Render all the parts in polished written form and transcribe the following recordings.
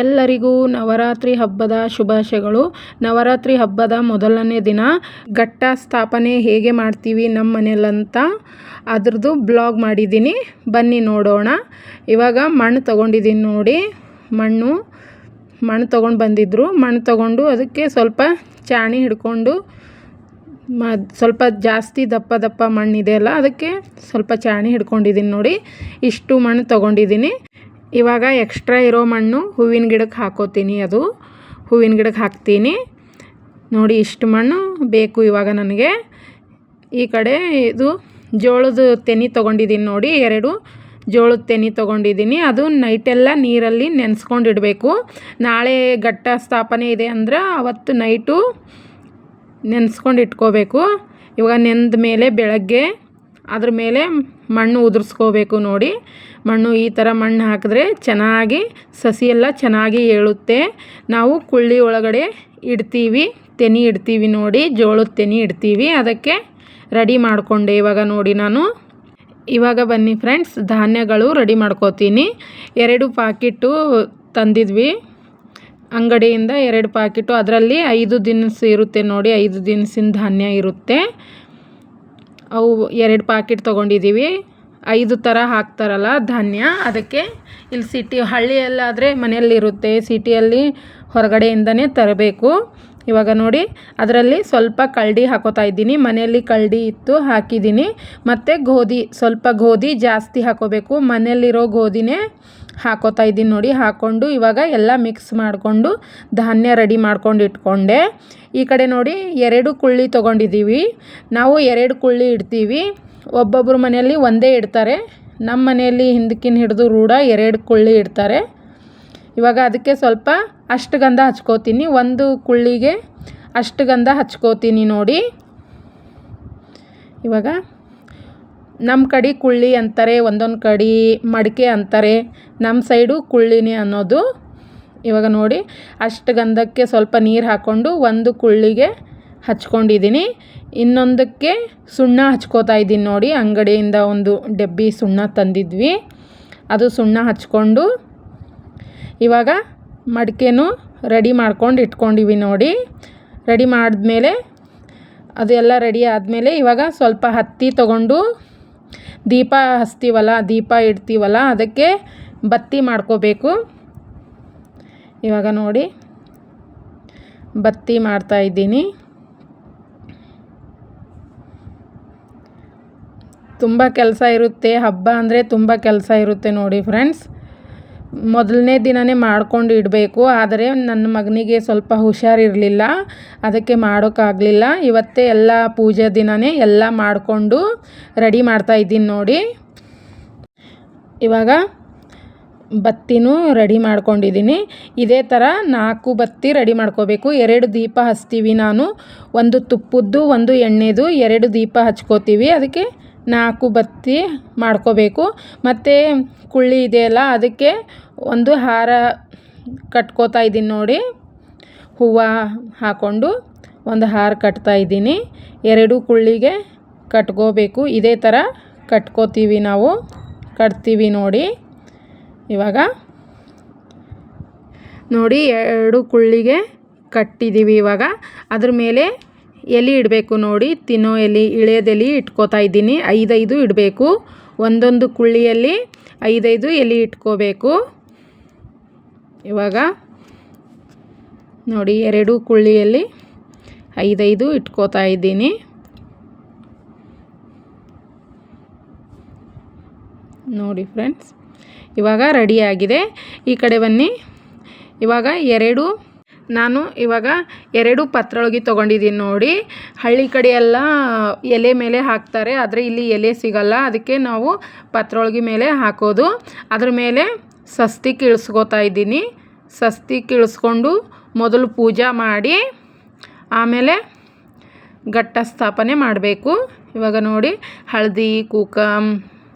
ಎಲ್ಲರಿಗೂ ನವರಾತ್ರಿ ಹಬ್ಬದ ಶುಭಾಶಯಗಳು. ನವರಾತ್ರಿ ಹಬ್ಬದ ಮೊದಲನೇ ದಿನ ಘಟ್ಟ ಸ್ಥಾಪನೆ ಹೇಗೆ ಮಾಡ್ತೀವಿ ನಮ್ಮ ಮನೆಯಲ್ಲಂತ ಅದ್ರದ್ದು ಬ್ಲಾಗ್ ಮಾಡಿದ್ದೀನಿ, ಬನ್ನಿ ನೋಡೋಣ. ಇವಾಗ ಮಣ್ಣು ತೊಗೊಂಡಿದ್ದೀನಿ ನೋಡಿ, ಮಣ್ಣು ತೊಗೊಂಡು ಬಂದಿದ್ದರು. ಮಣ್ಣು ತೊಗೊಂಡು ಅದಕ್ಕೆ ಸ್ವಲ್ಪ ಚಾಣಿ ಹಿಡ್ಕೊಂಡು ಸ್ವಲ್ಪ ಜಾಸ್ತಿ ದಪ್ಪ ಮಣ್ಣಿದೆ ಅಲ್ಲ, ಅದಕ್ಕೆ ಸ್ವಲ್ಪ ಚಾಣಿ ಹಿಡ್ಕೊಂಡಿದ್ದೀನಿ ನೋಡಿ. ಇಷ್ಟು ಮಣ್ಣು ತೊಗೊಂಡಿದ್ದೀನಿ. ಇವಾಗ ಎಕ್ಸ್ಟ್ರಾ ಇರೋ ಮಣ್ಣು ಹೂವಿನ ಗಿಡಕ್ಕೆ ಹಾಕೋತೀನಿ, ಅದು ಹೂವಿನ ಗಿಡಕ್ಕೆ ಹಾಕ್ತೀನಿ ನೋಡಿ. ಇಷ್ಟು ಮಣ್ಣು ಬೇಕು ಇವಾಗ ನನಗೆ. ಈ ಕಡೆ ಇದು ಜೋಳದ ತೆನೆ ತೊಗೊಂಡಿದ್ದೀನಿ ನೋಡಿ, 2 ಜೋಳದ ತೆನೆ ತೊಗೊಂಡಿದ್ದೀನಿ. ಅದು ನೈಟೆಲ್ಲ ನೀರಲ್ಲಿ ನೆನೆಸ್ಕೊಂಡಿಡಬೇಕು. ನಾಳೆ ಘಟ್ಟ ಸ್ಥಾಪನೆ ಇದೆ ಅಂದ್ರೆ ಅವತ್ತು ನೈಟು ನೆನೆಸ್ಕೊಂಡು ಇಟ್ಕೋಬೇಕು. ಇವಾಗ ನೆಂದ ಮೇಲೆ ಬೆಳಗ್ಗೆ ಅದ್ರ ಮೇಲೆ ಮಣ್ಣು ಉದುರಿಸ್ಕೋಬೇಕು ನೋಡಿ. ಮಣ್ಣು ಈ ಥರ ಮಣ್ಣು ಹಾಕಿದ್ರೆ ಚೆನ್ನಾಗಿ ಸಸಿ ಎಲ್ಲ ಚೆನ್ನಾಗಿ ಏಳುತ್ತೆ. ನಾವು ಕುಳ್ಳಿ ಒಳಗಡೆ ಇಡ್ತೀವಿ, ತೆನೆ ಇಡ್ತೀವಿ ನೋಡಿ, ಜೋಳದ ತೆನೆ ಇಡ್ತೀವಿ. ಅದಕ್ಕೆ ರೆಡಿ ಮಾಡಿಕೊಂಡೆ ಇವಾಗ ನೋಡಿ ನಾನು. ಇವಾಗ ಬನ್ನಿ ಫ್ರೆಂಡ್ಸ್, ಧಾನ್ಯಗಳು ರೆಡಿ ಮಾಡ್ಕೋತೀನಿ. 2 ಪಾಕಿಟು ತಂದಿದ್ವಿ ಅಂಗಡಿಯಿಂದ, 2 ಪಾಕಿಟು. ಅದರಲ್ಲಿ 5 ದಿನಸು ಇರುತ್ತೆ ನೋಡಿ, 5 ದಿನಸಿನ ಧಾನ್ಯ ಇರುತ್ತೆ. ಅವು 2 ಪಾಕಿಟ್ ತೊಗೊಂಡಿದ್ದೀವಿ. 5 ಥರ ಹಾಕ್ತಾರಲ್ಲ ಧಾನ್ಯ, ಅದಕ್ಕೆ ಇಲ್ಲಿ ಹಳ್ಳಿಯಲ್ಲಾದರೆ ಮನೆಯಲ್ಲಿರುತ್ತೆ, ಸಿಟಿಯಲ್ಲಿ ಹೊರಗಡೆಯಿಂದನೇ ತರಬೇಕು. ಇವಾಗ ನೋಡಿ ಅದರಲ್ಲಿ ಸ್ವಲ್ಪ ಕಳ್ಳಿ ಹಾಕೋತಾ ಇದ್ದೀನಿ. ಮನೆಯಲ್ಲಿ ಕಳ್ಳಿ ಇತ್ತು, ಹಾಕಿದ್ದೀನಿ. ಮತ್ತು ಸ್ವಲ್ಪ ಗೋಧಿ ಜಾಸ್ತಿ ಹಾಕೋಬೇಕು. ಮನೆಯಲ್ಲಿರೋ ಗೋಧಿನೇ ಹಾಕೋತಾ ಇದ್ದೀನಿ ನೋಡಿ. ಹಾಕ್ಕೊಂಡು ಇವಾಗ ಎಲ್ಲ ಮಿಕ್ಸ್ ಮಾಡಿಕೊಂಡು ಧಾನ್ಯ ರೆಡಿ ಮಾಡ್ಕೊಂಡು ಇಟ್ಕೊಂಡೆ. ಈ ಕಡೆ ನೋಡಿ 2 ಕುಳ್ಳಿ ತೊಗೊಂಡಿದ್ದೀವಿ. ನಾವು 2 ಕುಳ್ಳಿ ಇಡ್ತೀವಿ. ಒಬ್ಬೊಬ್ಬರು ಮನೆಯಲ್ಲಿ ಒಂದೇ ಇಡ್ತಾರೆ. ನಮ್ಮ ಮನೆಯಲ್ಲಿ ಹಿಂದಕ್ಕಿನ ಹಿಡಿದು ರೂಢ 2 ಕುಳ್ಳಿ ಇಡ್ತಾರೆ. ಇವಾಗ ಅದಕ್ಕೆ ಸ್ವಲ್ಪ ಅಷ್ಟಗಂಧ ಹಚ್ಕೋತೀನಿ. 1 ಕುಳ್ಳಿಗೆ ಅಷ್ಟಗಂಧ ಹಚ್ಕೋತೀನಿ ನೋಡಿ. ಇವಾಗ ನಮ್ಮ ಕಡೆ ಕುಳ್ಳಿ ಅಂತಾರೆ, ಒಂದೊಂದು ಕಡೆ ಮಡಿಕೆ ಅಂತಾರೆ. ನಮ್ಮ ಸೈಡು ಕುಳ್ಳಿನೇ ಅನ್ನೋದು. ಇವಾಗ ನೋಡಿ ಅಷ್ಟಗಂಧಕ್ಕೆ ಸ್ವಲ್ಪ ನೀರು ಹಾಕ್ಕೊಂಡು 1 ಕುಳ್ಳಿಗೆ ಹಚ್ಕೊಂಡಿದ್ದೀನಿ. ಇನ್ನೊಂದಕ್ಕೆ ಸುಣ್ಣ ಹಚ್ಕೋತಾ ಇದ್ದೀನಿ ನೋಡಿ. ಅಂಗಡಿಯಿಂದ ಒಂದು ಡಬ್ಬಿ ಸುಣ್ಣ ತಂದಿದ್ವಿ, ಅದು ಸುಣ್ಣ ಹಚ್ಕೊಂಡು ಇವಾಗ ಮಡಿಕೆನೂ ರೆಡಿ ಮಾಡ್ಕೊಂಡು ಇಟ್ಕೊಂಡಿವಿ ನೋಡಿ. ರೆಡಿ ಮಾಡಿದ್ಮೇಲೆ ಅದೆಲ್ಲ ರೆಡಿ ಆದಮೇಲೆ ಇವಾಗ ಸ್ವಲ್ಪ ಹತ್ತಿ ತೊಗೊಂಡು ದೀಪ ಹಚ್ತೀವಲ್ಲ, ದೀಪ ಇಡ್ತೀವಲ್ಲ, ಅದಕ್ಕೆ ಬತ್ತಿ ಮಾಡ್ಕೋಬೇಕು. ಇವಾಗ ನೋಡಿ ಬತ್ತಿ ಮಾಡ್ತಾಯಿದ್ದೀನಿ. ತುಂಬ ಕೆಲಸ ಇರುತ್ತೆ, ಹಬ್ಬ ಅಂದರೆ ತುಂಬ ಕೆಲಸ ಇರುತ್ತೆ ನೋಡಿ ಫ್ರೆಂಡ್ಸ್. ಮೊದಲನೇ ದಿನವೇ ಮಾಡ್ಕೊಂಡು ಇಡಬೇಕು. ಆದರೆ ನನ್ನ ಮಗನಿಗೆ ಸ್ವಲ್ಪ ಹುಷಾರಿರಲಿಲ್ಲ, ಅದಕ್ಕೆ ಮಾಡೋಕ್ಕಾಗಲಿಲ್ಲ. ಇವತ್ತೇ ಎಲ್ಲ ಪೂಜೆ ದಿನವೇ ಎಲ್ಲ ಮಾಡಿಕೊಂಡು ರೆಡಿ ಮಾಡ್ತಾಯಿದ್ದೀನಿ ನೋಡಿ. ಇವಾಗ ಬತ್ತಿನೂ ರೆಡಿ ಮಾಡ್ಕೊಂಡಿದ್ದೀನಿ. ಇದೇ ಥರ 4 ಬತ್ತಿ ರೆಡಿ ಮಾಡ್ಕೋಬೇಕು. 2 ದೀಪ ಹಚ್ತೀವಿ ನಾನು, 1 ತುಪ್ಪದ್ದು 1 ಎಣ್ಣೆದು, 2 ದೀಪ ಹಚ್ಕೋತೀವಿ. ಅದಕ್ಕೆ 4 ಬತ್ತಿ ಮಾಡ್ಕೋಬೇಕು. ಮತ್ತು ಕುಳ್ಳಿ ಇದೆಯಲ್ಲ, ಅದಕ್ಕೆ ಒಂದು ಹಾರ ಕಟ್ಕೋತಾ ಇದ್ದೀನಿ ನೋಡಿ. ಹೂವು ಹಾಕ್ಕೊಂಡು ಒಂದು ಹಾರ ಕಟ್ತಾ ಇದ್ದೀನಿ. 2 ಕುಳ್ಳಿಗೆ ಕಟ್ಕೋಬೇಕು. ಇದೇ ಥರ ಕಟ್ಕೋತೀವಿ ನಾವು, ಕಟ್ತೀವಿ ನೋಡಿ. ಇವಾಗ ನೋಡಿ 2 ಕುಳ್ಳಿಗೆ ಕಟ್ಟಿದ್ದೀವಿ. ಇವಾಗ ಅದ್ರ ಮೇಲೆ ಎಲೆ ಇಡಬೇಕು ನೋಡಿ, ತಿನ್ನೋ ಎಲೆ, ಇಳೆದೆಲೆ ಇಟ್ಕೋತಾ ಇದ್ದೀನಿ. 5 ಇಡಬೇಕು. ಒಂದೊಂದು ಕುಳ್ಳಿಯಲ್ಲಿ 5 ಎಲೆ ಇಟ್ಕೋಬೇಕು. ಇವಾಗ ನೋಡಿ 2 ಕುಳ್ಳಿಯಲ್ಲಿ 5 ಇಟ್ಕೋತಾ ಇದ್ದೀನಿ ನೋಡಿ ಫ್ರೆಂಡ್ಸ್. ಇವಾಗ ರೆಡಿಯಾಗಿದೆ. ಈ ಕಡೆ ಬನ್ನಿ. ಇವಾಗ ನಾನು ಇವಾಗ 2 ಪತ್ರೊಳಗೆ ತೊಗೊಂಡಿದ್ದೀನಿ ನೋಡಿ. ಹಳ್ಳಿ ಕಡೆ ಎಲ್ಲ ಎಲೆ ಮೇಲೆ ಹಾಕ್ತಾರೆ, ಆದರೆ ಇಲ್ಲಿ ಎಲೆ ಸಿಗಲ್ಲ. ಅದಕ್ಕೆ ನಾವು ಪತ್ರೊಳಗೆ ಮೇಲೆ ಹಾಕೋದು. ಅದ್ರ ಮೇಲೆ ಸಸ್ತಿ ಇಳಿಸ್ಕೋತಾ ಇದ್ದೀನಿ. ಸಸ್ತಿ ಇಳಿಸ್ಕೊಂಡು ಮೊದಲು ಪೂಜೆ ಮಾಡಿ ಆಮೇಲೆ ಘಟ್ಟ ಸ್ಥಾಪನೆ ಮಾಡಬೇಕು. ಇವಾಗ ನೋಡಿ ಹಳದಿ ಕುಂಕುಮ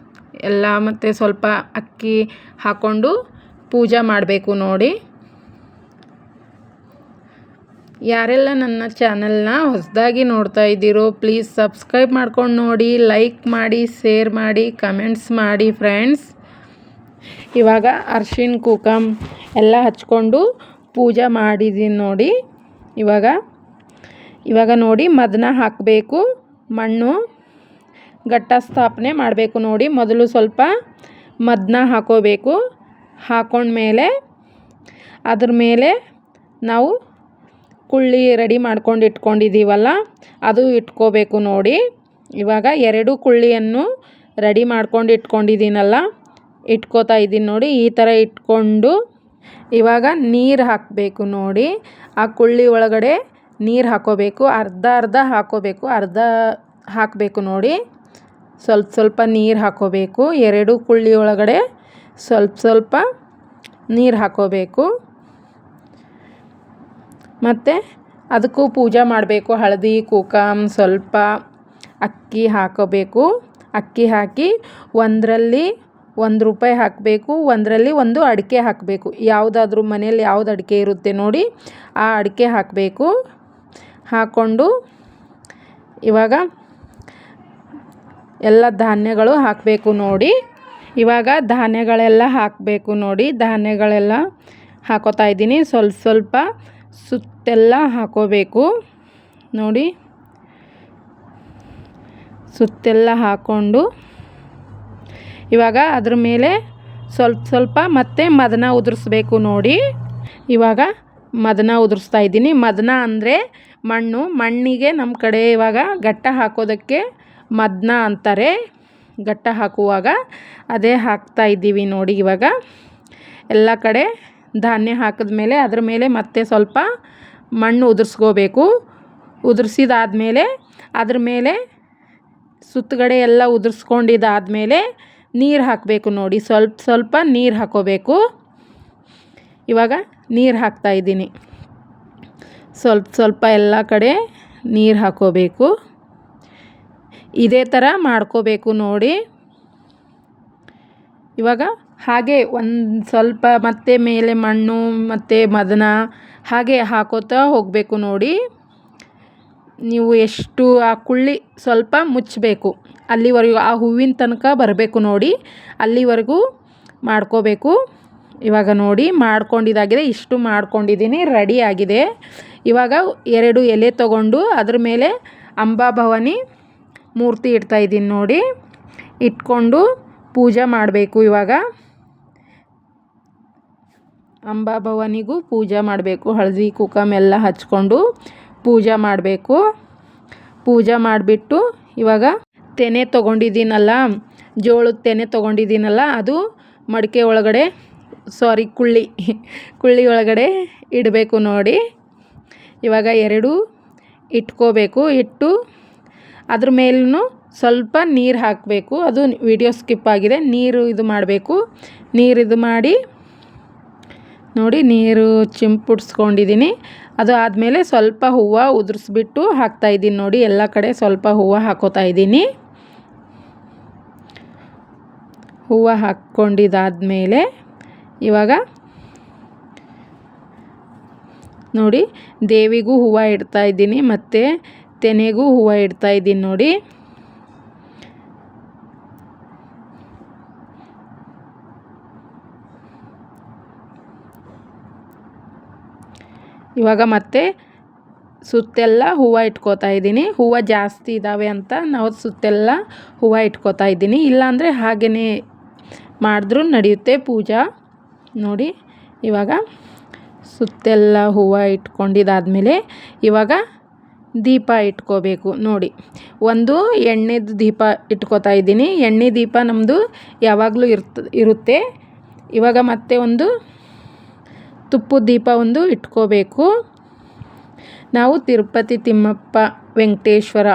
ಎಲ್ಲ ಮತ್ತು ಸ್ವಲ್ಪ ಅಕ್ಕಿ ಹಾಕ್ಕೊಂಡು ಪೂಜೆ ಮಾಡಬೇಕು ನೋಡಿ. ಯಾರೆಲ್ಲ ನನ್ನ ಚಾನಲ್ನ ಹೊಸದಾಗಿ ನೋಡ್ತಾ ಇದ್ದೀರೋ ಪ್ಲೀಸ್ ಸಬ್ಸ್ಕ್ರೈಬ್ ಮಾಡ್ಕೊಂಡು ನೋಡಿ, ಲೈಕ್ ಮಾಡಿ, ಶೇರ್ ಮಾಡಿ, ಕಮೆಂಟ್ಸ್ ಮಾಡಿ ಫ್ರೆಂಡ್ಸ್. ಇವಾಗ ಅರ್ಶಿಣ ಕುಂಕುಮ ಎಲ್ಲ ಹಚ್ಕೊಂಡು ಪೂಜೆ ಮಾಡಿದ್ದೀನಿ ನೋಡಿ. ಇವಾಗ ನೋಡಿ ಮದನ ಹಾಕಬೇಕು, ಮಣ್ಣು ಘಟ್ಟ ಸ್ಥಾಪನೆ ಮಾಡಬೇಕು ನೋಡಿ. ಮೊದಲು ಸ್ವಲ್ಪ ಮದನ ಹಾಕೋಬೇಕು, ಹಾಕೊಂಡ್ಮೇಲೆ ಅದ್ರ ಮೇಲೆ ನಾವು ಕುಳ್ಳಿ ರೆಡಿ ಮಾಡ್ಕೊಂಡು ಇಟ್ಕೊಂಡಿದ್ದೀವಲ್ಲ ಅದು ಇಟ್ಕೋಬೇಕು ನೋಡಿ. ಇವಾಗ 2 ಕುಳ್ಳಿಯನ್ನು ರೆಡಿ ಮಾಡ್ಕೊಂಡು ಇಟ್ಕೊಂಡಿದ್ದೀನಲ್ಲ, ಇಟ್ಕೋತಾ ಇದ್ದೀನಿ ನೋಡಿ. ಈ ಥರ ಇಟ್ಕೊಂಡು ಇವಾಗ ನೀರು ಹಾಕಬೇಕು ನೋಡಿ. ಆ ಕುಳ್ಳಿ ಒಳಗಡೆ ನೀರು ಹಾಕೋಬೇಕು, ಅರ್ಧ ಹಾಕೋಬೇಕು, ಅರ್ಧ ಹಾಕಬೇಕು ನೋಡಿ. ಸ್ವಲ್ಪ ನೀರು ಹಾಕೋಬೇಕು. 2 ಕುಳ್ಳಿ ಒಳಗಡೆ ಸ್ವಲ್ಪ ನೀರು ಹಾಕೋಬೇಕು. ಮತ್ತು ಅದಕ್ಕೂ ಪೂಜೆ ಮಾಡಬೇಕು. ಹಳದಿ ಕುಂಕುಮ ಸ್ವಲ್ಪ ಅಕ್ಕಿ ಹಾಕೋಬೇಕು. ಅಕ್ಕಿ ಹಾಕಿ ಒಂದರಲ್ಲಿ ₹1 ಹಾಕಬೇಕು, ಒಂದರಲ್ಲಿ 1 ಅಡಿಕೆ ಹಾಕಬೇಕು. ಯಾವುದಾದ್ರೂ ಮನೇಲಿ ಯಾವ್ದು ಅಡಿಕೆ ಇರುತ್ತೆ ನೋಡಿ ಆ ಅಡಿಕೆ ಹಾಕಬೇಕು. ಹಾಕ್ಕೊಂಡು ಇವಾಗ ಎಲ್ಲ ಧಾನ್ಯಗಳು ಹಾಕಬೇಕು ನೋಡಿ. ಇವಾಗ ಧಾನ್ಯಗಳೆಲ್ಲ ಹಾಕಬೇಕು ನೋಡಿ. ಧಾನ್ಯಗಳೆಲ್ಲ ಹಾಕೋತಾ ಇದ್ದೀನಿ. ಸ್ವಲ್ಪ ಸುತ್ತೆಲ್ಲ ಹಾಕೋಬೇಕು ನೋಡಿ. ಸುತ್ತೆಲ್ಲ ಹಾಕ್ಕೊಂಡು ಇವಾಗ ಅದ್ರ ಮೇಲೆ ಸ್ವಲ್ಪ ಮತ್ತೆ ಮದನ ಉದುರಿಸ್ಬೇಕು ನೋಡಿ. ಇವಾಗ ಮದನ ಉದುರಿಸ್ತಾ ಇದ್ದೀನಿ. ಮದನ ಅಂದರೆ ಮಣ್ಣಿಗೆ ನಮ್ಮ ಕಡೆ ಇವಾಗ ಘಟ್ಟ ಹಾಕೋದಕ್ಕೆ ಮದನ ಅಂತಾರೆ. ಘಟ್ಟ ಹಾಕುವಾಗ ಅದೇ ಹಾಕ್ತಾ ಇದ್ದೀವಿ ನೋಡಿ. ಇವಾಗ ಎಲ್ಲ ಕಡೆ ಧಾನ್ಯ ಹಾಕಿದ್ಮೇಲೆ ಅದ್ರ ಮೇಲೆ ಮತ್ತೆ ಸ್ವಲ್ಪ ಮಣ್ಣು ಉದುರಿಸ್ಕೋಬೇಕು. ಉದುರಿಸಿದಾದ್ಮೇಲೆ ಅದ್ರ ಮೇಲೆ ಸುತ್ತಗಡೆ ಎಲ್ಲ ಉದುರಿಸ್ಕೊಂಡಿದ್ದಾದಮೇಲೆ ನೀರು ಹಾಕಬೇಕು ನೋಡಿ. ಸ್ವಲ್ಪ ನೀರು ಹಾಕೋಬೇಕು. ಇವಾಗ ನೀರು ಹಾಕ್ತಾ ಇದ್ದೀನಿ. ಸ್ವಲ್ಪ ಎಲ್ಲ ಕಡೆ ನೀರು ಹಾಕೋಬೇಕು. ಇದೇ ಥರ ಮಾಡ್ಕೋಬೇಕು ನೋಡಿ. ಇವಾಗ ಹಾಗೆ ಒಂದು ಸ್ವಲ್ಪ ಮತ್ತೆ ಮೇಲೆ ಮಣ್ಣು ಮತ್ತು ಮದನ ಹಾಗೆ ಹಾಕೋತಾ ಹೋಗಬೇಕು ನೋಡಿ. ನೀವು ಎಷ್ಟು ಆ ಕುಳ್ಳಿ ಸ್ವಲ್ಪ ಮುಚ್ಚಬೇಕು, ಅಲ್ಲಿವರೆಗೂ ಆ ಹೂವಿನ ತನಕ ಬರಬೇಕು ನೋಡಿ. ಅಲ್ಲಿವರೆಗೂ ಮಾಡ್ಕೋಬೇಕು. ಇವಾಗ ನೋಡಿ ಮಾಡ್ಕೊಂಡಿದ್ದಾಗಿದೆ. ಇಷ್ಟು ಮಾಡ್ಕೊಂಡಿದ್ದೀನಿ, ರೆಡಿ ಆಗಿದೆ. ಇವಾಗ 2 ಎಲೆ ತೊಗೊಂಡು ಅದ್ರ ಮೇಲೆ ಅಂಬಾಭವಾನಿ ಮೂರ್ತಿ ಇಡ್ತಾಯಿದ್ದೀನಿ ನೋಡಿ. ಇಟ್ಕೊಂಡು ಪೂಜೆ ಮಾಡಬೇಕು. ಇವಾಗ ಅಂಬಾಭವಾನಿಗೂ ಪೂಜೆ ಮಾಡಬೇಕು. ಹಳದಿ ಕುಂಕುಮ ಎಲ್ಲ ಹಚ್ಕೊಂಡು ಪೂಜೆ ಮಾಡಬೇಕು. ಪೂಜೆ ಮಾಡಿಬಿಟ್ಟು ಇವಾಗ ತೆನೆ ತೊಗೊಂಡಿದ್ದೀನಲ್ಲ, ಜೋಳದ ತೆನೆ ತೊಗೊಂಡಿದ್ದೀನಲ್ಲ, ಅದು ಮಡಿಕೆ ಒಳಗಡೆ ಕುಳ್ಳಿ ಒಳಗಡೆ ಇಡಬೇಕು ನೋಡಿ. ಇವಾಗ 2 ಇಟ್ಕೋಬೇಕು. ಇಟ್ಟು ಅದ್ರ ಮೇಲೂ ಸ್ವಲ್ಪ ನೀರು ಹಾಕಬೇಕು. ಅದು ವಿಡಿಯೋ ಸ್ಕಿಪ್ ಆಗಿದೆ. ನೀರು ಇದು ಮಾಡಬೇಕು. ನೀರು ಇದು ಮಾಡಿ ನೋಡಿ, ನೀರು ಚಿಂಪುಡಿಸ್ಕೊಂಡಿದ್ದೀನಿ. ಅದು ಆದಮೇಲೆ ಸ್ವಲ್ಪ ಹೂವು ಉದುರಿಸ್ಬಿಟ್ಟು ಹಾಕ್ತಾಯಿದ್ದೀನಿ ನೋಡಿ. ಎಲ್ಲ ಕಡೆ ಸ್ವಲ್ಪ ಹೂವು ಹಾಕೋತಾ ಇದ್ದೀನಿ. ಹೂವು ಹಾಕ್ಕೊಂಡಿದ್ದಾದಮೇಲೆ ಇವಾಗ ನೋಡಿ ದೇವಿಗೂ ಹೂವು ಇಡ್ತಾ ಇದ್ದೀನಿ, ಮತ್ತು ತೆನೆಗೂ ಹೂವು ಇಡ್ತಾ ಇದ್ದೀನಿ ನೋಡಿ. ಇವಾಗ ಮತ್ತೆ ಸುತ್ತೆಲ್ಲ ಹೂವು ಇಟ್ಕೋತಾ ಇದ್ದೀನಿ. ಹೂವು ಜಾಸ್ತಿ ಇದ್ದಾವೆ ಅಂತ ನಾವು ಸುತ್ತೆಲ್ಲ ಹೂವು ಇಟ್ಕೋತಾ ಇದ್ದೀನಿ. ಇಲ್ಲಾಂದರೆ ಹಾಗೇ ಮಾಡಿದ್ರೂ ನಡೆಯುತ್ತೆ ಪೂಜಾ ನೋಡಿ. ಇವಾಗ ಸುತ್ತೆಲ್ಲ ಹೂವು ಇಟ್ಕೊಂಡಿದ್ದಾದಮೇಲೆ ಇವಾಗ ದೀಪ ಇಟ್ಕೋಬೇಕು ನೋಡಿ. ಒಂದು ಎಣ್ಣೆದು ದೀಪ ಇಟ್ಕೋತಾ ಇದ್ದೀನಿ. ಎಣ್ಣೆ ದೀಪ ನಮ್ಮದು ಯಾವಾಗಲೂ ಇರುತ್ತೆ. ಇವಾಗ ಮತ್ತೆ ಒಂದು ತುಪ್ಪದ ದೀಪ ಒಂದು ಇಟ್ಕೋಬೇಕು. ನಾವು ತಿರುಪತಿ ತಿಮ್ಮಪ್ಪ ವೆಂಕಟೇಶ್ವರ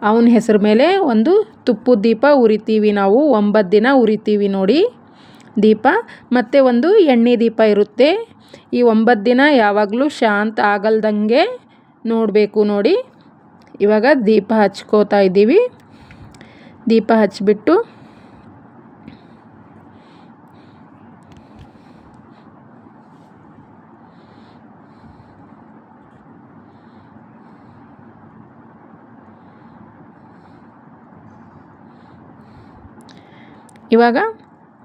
ಅವನ ಹೆಸರು ಮೇಲೆ ಒಂದು ತುಪ್ಪದ ದೀಪ ಉರಿತೀವಿ. ನಾವು 9 ದಿನ ಉರಿತೀವಿ ನೋಡಿ ದೀಪ. ಮತ್ತು ಒಂದು ಎಣ್ಣೆ ದೀಪ ಇರುತ್ತೆ. ಈ 9 ದಿನ ಯಾವಾಗಲೂ ಶಾಂತ ಆಗಲ್ದಂಗೆ ನೋಡಬೇಕು ನೋಡಿ. ಇವಾಗ ದೀಪ ಹಚ್ಕೋತಾ ಇದ್ದೀವಿ. ದೀಪ ಹಚ್ಚಿಬಿಟ್ಟು ಇವಾಗ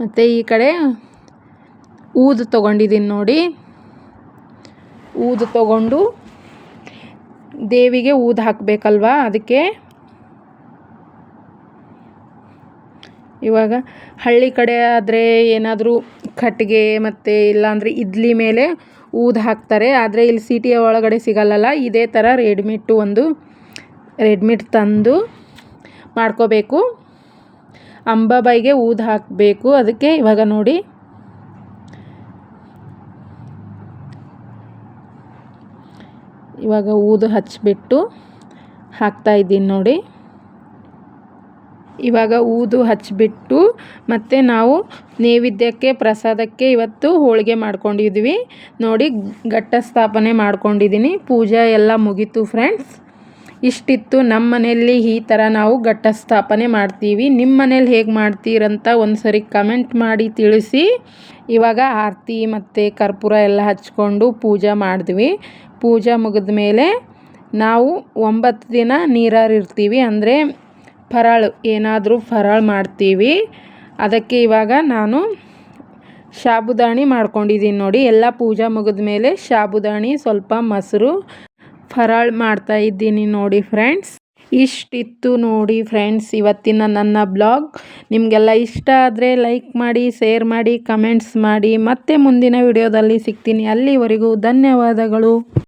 ಮತ್ತು ಈ ಕಡೆ ಊದು ತೊಗೊಂಡಿದ್ದೀನಿ ನೋಡಿ. ಊದು ತೊಗೊಂಡು ದೇವಿಗೆ ಊದು ಹಾಕಬೇಕಲ್ವಾ, ಅದಕ್ಕೆ ಇವಾಗ ಹಳ್ಳಿ ಕಡೆ ಆದರೆ ಏನಾದರೂ ಕಟ್ಟಿಗೆ ಮತ್ತು ಇಲ್ಲಾಂದರೆ ಇಡ್ಲಿ ಮೇಲೆ ಊದು ಹಾಕ್ತಾರೆ. ಆದರೆ ಇಲ್ಲಿ ಸಿಟಿಯ ಒಳಗಡೆ ಸಿಗಲ್ಲಲ್ಲ. ಇದೇ ಥರ ರೆಡ್ಮಿಟ್ ತಂದು ಮಾಡ್ಕೋಬೇಕು. ಅಂಬಾಬೈಗೆ ಊದು ಹಾಕಬೇಕು. ಅದಕ್ಕೆ ಇವಾಗ ನೋಡಿ ಇವಾಗ ಊದು ಹಚ್ಚಿಬಿಟ್ಟು ಹಾಕ್ತಾಯಿದ್ದೀನಿ ನೋಡಿ. ಇವಾಗ ಊದು ಹಚ್ಚಿಬಿಟ್ಟು ಮತ್ತು ನಾವು ನೈವೇದ್ಯಕ್ಕೆ ಪ್ರಸಾದಕ್ಕೆ ಇವತ್ತು ಹೋಳಿಗೆ ಮಾಡ್ಕೊಂಡಿದ್ವಿ ನೋಡಿ. ಘಟ್ಟ ಸ್ಥಾಪನೆ ಮಾಡ್ಕೊಂಡಿದ್ದೀನಿ. ಪೂಜೆ ಎಲ್ಲ ಮುಗೀತು ಫ್ರೆಂಡ್ಸ್. ಇಷ್ಟಿತ್ತು ನಮ್ಮ ಮನೆಯಲ್ಲಿ. ಈ ಥರ ನಾವು ಘಟ್ಟ ಸ್ಥಾಪನೆ ಮಾಡ್ತೀವಿ. ನಿಮ್ಮ ಮನೇಲಿ ಹೇಗೆ ಮಾಡ್ತೀರಂತ ಒಂದು ಸರಿ ಕಮೆಂಟ್ ಮಾಡಿ ತಿಳಿಸಿ. ಇವಾಗ ಆರತಿ ಮತ್ತು ಕರ್ಪೂರ ಎಲ್ಲ ಹಚ್ಕೊಂಡು ಪೂಜೆ ಮಾಡಿದ್ವಿ. ಪೂಜೆ ಮುಗಿದ ಮೇಲೆ ನಾವು 9 ದಿನ ನೀರಾರಿರ್ತೀವಿ. ಅಂದರೆ ಏನಾದರೂ ಫರಾಳ್ ಮಾಡ್ತೀವಿ. ಅದಕ್ಕೆ ಇವಾಗ ನಾನು ಸಾಬುದಾಣಿ ಮಾಡ್ಕೊಂಡಿದ್ದೀನಿ ನೋಡಿ. ಎಲ್ಲ ಪೂಜೆ ಮುಗಿದ ಮೇಲೆ ಸಾಬುದಾಣಿ ಸ್ವಲ್ಪ ಮೊಸರು ಫರಾಳ್ ಮಾಡ್ತಾಯಿದ್ದೀನಿ ನೋಡಿ ಫ್ರೆಂಡ್ಸ್. ಇಷ್ಟಿತ್ತು ನೋಡಿ ಫ್ರೆಂಡ್ಸ್ ಇವತ್ತಿನ ನನ್ನ ಬ್ಲಾಗ್. ನಿಮಗೆಲ್ಲ ಇಷ್ಟ ಆದರೆ ಲೈಕ್ ಮಾಡಿ, ಶೇರ್ ಮಾಡಿ, ಕಮೆಂಟ್ಸ್ ಮಾಡಿ. ಮತ್ತೆ ಮುಂದಿನ ವಿಡಿಯೋದಲ್ಲಿ ಸಿಗ್ತೀನಿ. ಅಲ್ಲಿವರೆಗೂ ಧನ್ಯವಾದಗಳು.